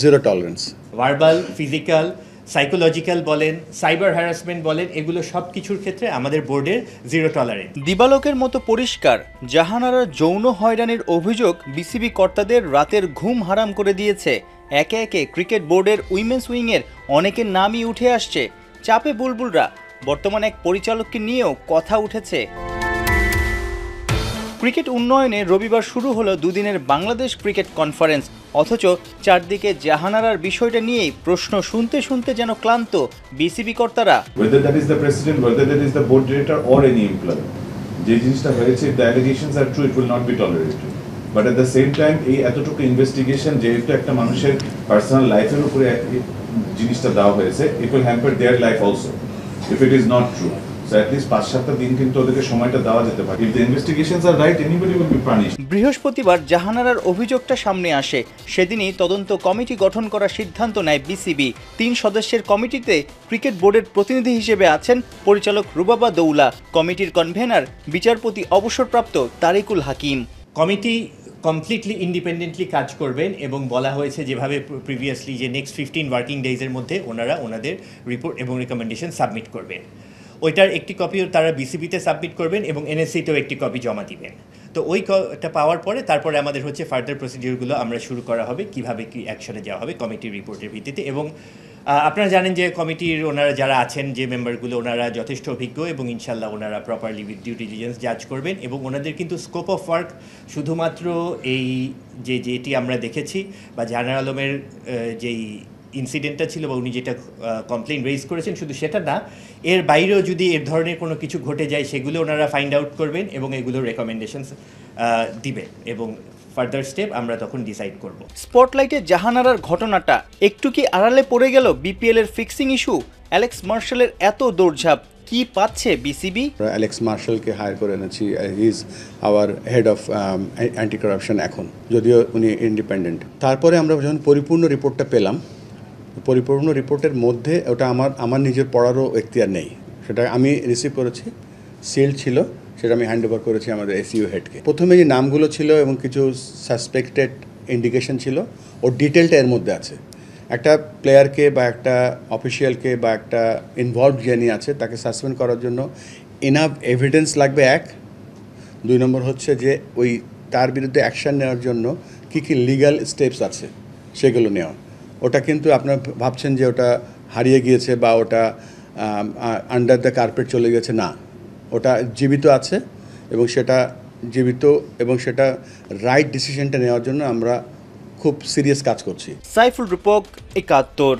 Zero tolerance. Verbal, physical, psychological বলেন, cyber harassment বলেন, এগুলো সব কিছুর ক্ষেত্রে আমাদের বোর্ডের জিরো টলারেন্স। দিবালোকের মতো পরিষ্কার, জাহানারার যৌন হয়রানির অভিযোগ বিসিবি কর্তাদের রাতের ঘুম হারাম করে দিয়েছে। একে একে ক্রিকেট বোর্ডের উইমেন্স উইংয়ের অনেকের নামই উঠে আসছে। চাপে বুলবুলরা, বর্তমানে এক পরিচালককে নিয়েও কথা উঠেছে। ক্রিকেট উন্নয়নে রবিবার শুরু হলো দুদিনের বাংলাদেশ ক্রিকেট কনফারেন্স, অথচ চারদিকে জাহানারার বিষয়টা নিয়েই প্রশ্ন শুনতে শুনতে যেন ক্লান্ত বিসিবি কর্তারা। Whether that is the president, whether that is the board director or any employee, যে জিনিসটা হয়েছে, if the allegations are true, it will not be tolerated. But at the same time, এই এতটুকু ইনভেস্টিগেশন যেহেতু একটা মানুষের personal লাইফের উপরে জিনিসটা দেওয়া হয়েছে, it will hamper their life also if it is not true. So at least 5-7 দিন কিন্তু ওদেরকে সময়টা দেওয়া যেতে পারে. If the investigations are right, anybody will be punished. বৃহস্পতিবার জাহানারার অভিযোগটা সামনে আসে। সেদিনই তদন্ত কমিটি গঠন করার সিদ্ধান্ত নেয় বিসিবি। 3 সদস্যের কমিটিতে ক্রিকেট বোর্ডের প্রতিনিধি হিসেবে আছেন পরিচালক রুবাবা দৌলা, কমিটির কনভেনার বিচারপতি অবসরপ্রাপ্ত তারিকুল হাকিম। কমিটি কমপ্লিটলি ইন্ডিপেন্ডেন্টলি কাজ করবেন এবং বলা হয়েছে যেভাবে প্রিভিয়াসলি যে নেক্সট 15 ওয়ার্কিং ডেজের মধ্যে ওনারা ওনাদের রিপোর্ট এবং রিকমেন্ডেশন সাবমিট করবেন। ওইটার একটি কপিও তারা বিসিবিতে সাবমিট করবেন এবং এনএসসিতেও একটি কপি জমা দিবেন। তো ওইটা পাওয়ার পরে তারপরে আমাদের হচ্ছে ফার্দার প্রসিডিওরগুলো আমরা শুরু করা হবে, কিভাবে কি অ্যাকশনে যাওয়া হবে কমিটির রিপোর্টের ভিত্তিতে। এবং আপনারা জানেন যে কমিটির ওনারা যারা আছেন, যে মেম্বারগুলো, ওনারা যথেষ্ট অভিজ্ঞ এবং ইনশাল্লাহ ওনারা প্রপারলি উইথ ডিউ ডিলিজেন্স জাজ করবেন। এবং ওনাদের কিন্তু স্কোপ অফ ওয়ার্ক শুধুমাত্র এই যেটি আমরা দেখেছি বা জাহানারা আলমের যেই ইনসিডেন্টটা ছিল বা উনি যেটা কমপ্লেইন রেজ করেছেন, শুধু সেটা না, এর বাইরেও যদি এর ধরনের কোনো কিছু ঘটে যায় সেগুলো ওনারা ফাইন্ড আউট করবেন এবং এগুলোর রেকমেন্ডেশনস দিবেন এবং ফার্দার স্টেপ আমরা তখন ডিসাইড করব। স্পটলাইটে জাহানারার ঘটনাটা একটু কি আড়ালে পড়ে গেল বিপিএল এর ফিক্সিং ইস্যু? অ্যালেক্স মার্শালের এত দৌড়ঝাঁপ কি পাচ্ছে বিসিবি? অ্যালেক্স মার্শালকে হায়ার করে এনেছি, he is our head of anti corruption এখন, যদিও উনি ইন্ডিপেন্ডেন্ট। তারপরে আমরা যখন পরিপূর্ণ রিপোর্টটা পেলাম, পরিপূর্ণ রিপোর্টের মধ্যে ওটা আমার নিজের পড়ারও এখতিয়ার নেই, সেটা আমি রিসিভ করেছি, সিল ছিল, সেটা আমি হ্যান্ড ওভার করেছি আমাদের এসইউ হেডকে। প্রথমে যে নামগুলো ছিল এবং কিছু সাসপেক্টেড ইন্ডিকেশন ছিল, ওর ডিটেলটা এর মধ্যে আছে। একটা প্লেয়ারকে বা একটা অফিসিয়ালকে বা একটা ইনভলভড যিনি আছে তাকে সাসপেন্ড করার জন্য এনাফ এভিডেন্স লাগবে, 1। 2 নম্বর হচ্ছে যে ওই তার বিরুদ্ধে অ্যাকশান নেওয়ার জন্য কী কী লিগ্যাল স্টেপস আছে সেগুলো নেওয়া। ওটা কিন্তু আপনারা ভাবছেন যে ওটা হারিয়ে গিয়েছে বা ওটা আন্ডার দ্য কার্পেট চলে গেছে, না, ওটা জীবিত আছে এবং সেটা জীবিত এবং সেটা রাইট ডিসিশনটা নেওয়ার জন্য আমরা খুব সিরিয়াস কাজ করছি। সাইফুল রূপক, 71।